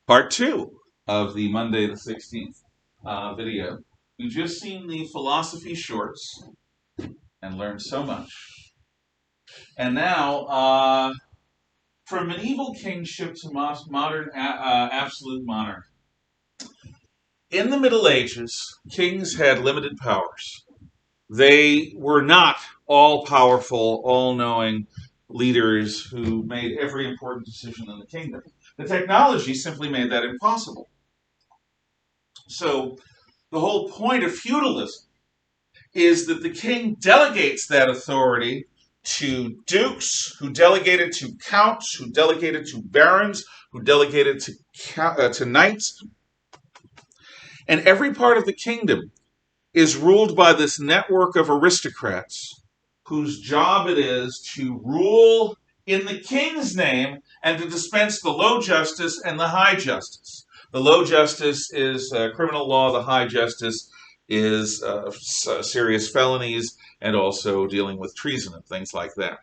Part two of the Monday the 16th video. We've just seen the philosophy shorts and learned so much. And now, from medieval kingship to modern absolute monarchy. In the Middle Ages, kings had limited powers. They were not all powerful, all knowing leaders who made every important decision in the kingdom. The technology simply made that impossible. So, the whole point of feudalism is that the king delegates that authority to dukes, who delegate it to counts, who delegate it to barons, who delegate it to knights. And every part of the kingdom is ruled by this network of aristocrats whose job it is to rule in the king's name and to dispense the low justice and the high justice. The low justice is criminal law, the high justice is serious felonies and also dealing with treason and things like that.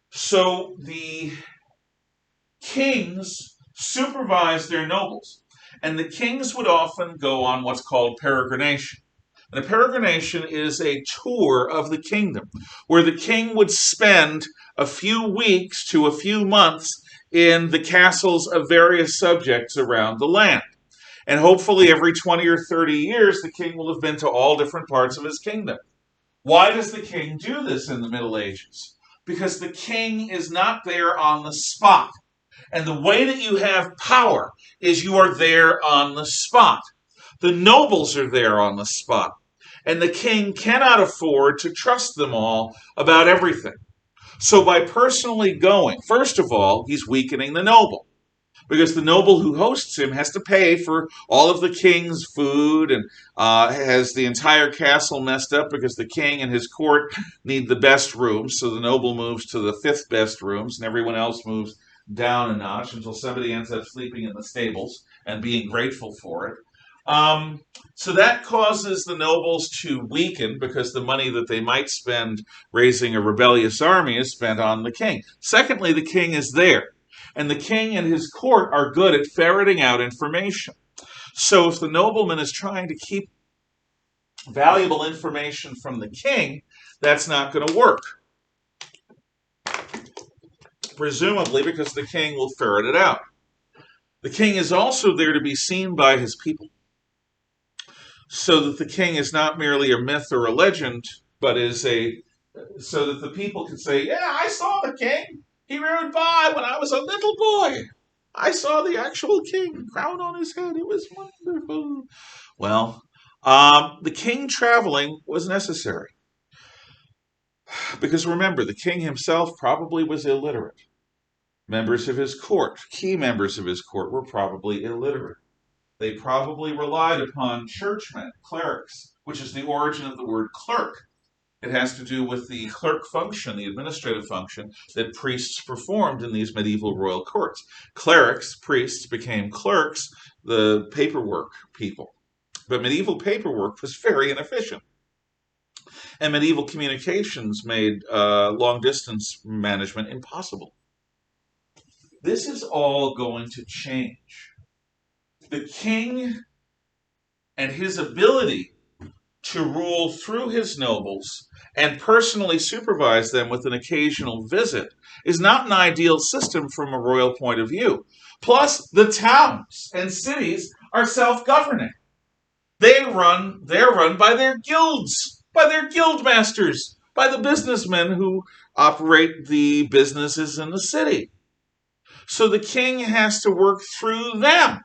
So the kings supervise their nobles, and the kings would often go on what's called peregrination. And a peregrination is a tour of the kingdom where the king would spend a few weeks to a few months in the castles of various subjects around the land. And hopefully every 20 or 30 years, the king will have been to all different parts of his kingdom. Why does the king do this in the Middle Ages? Because the king is not there on the spot. And the way that you have power is you are there on the spot. The nobles are there on the spot. And the king cannot afford to trust them all about everything. So by personally going, first of all, he's weakening the noble, because the noble who hosts him has to pay for all of the king's food and has the entire castle messed up because the king and his court need the best rooms. So the noble moves to the fifth best rooms and everyone else moves down a notch until somebody ends up sleeping in the stables and being grateful for it. So that causes the nobles to weaken because the money that they might spend raising a rebellious army is spent on the king. Secondly, the king is there. And the king and his court are good at ferreting out information. So if the nobleman is trying to keep valuable information from the king, that's not going to work. Presumably because the king will ferret it out. The king is also there to be seen by his people, so that the king is not merely a myth or a legend, but so that the people can say, yeah, I saw the king. He rode by when I was a little boy. I saw the actual king, crown on his head. It was wonderful. Well, the king traveling was necessary. Because remember, the king himself probably was illiterate. Members of his court, key members of his court, were probably illiterate. They probably relied upon churchmen, clerics, which is the origin of the word clerk. It has to do with the clerk function, the administrative function that priests performed in these medieval royal courts. Clerics, priests, became clerks, the paperwork people. But medieval paperwork was very inefficient. And medieval communications made long distance management impossible. This is all going to change. The king and his ability to rule through his nobles and personally supervise them with an occasional visit is not an ideal system from a royal point of view. Plus, the towns and cities are self-governing. They're run by their guilds, by their guild masters, by the businessmen who operate the businesses in the city. So the king has to work through them.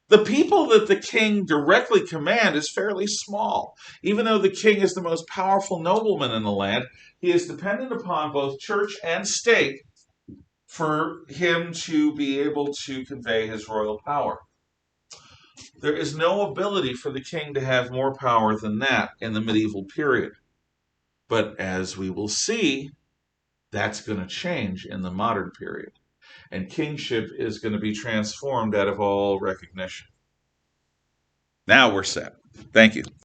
The people that the king directly commands is fairly small. Even though the king is the most powerful nobleman in the land, he is dependent upon both church and state for him to be able to convey his royal power. There is no ability for the king to have more power than that in the medieval period. But as we will see, that's going to change in the modern period. And kingship is going to be transformed out of all recognition. Now we're set. Thank you.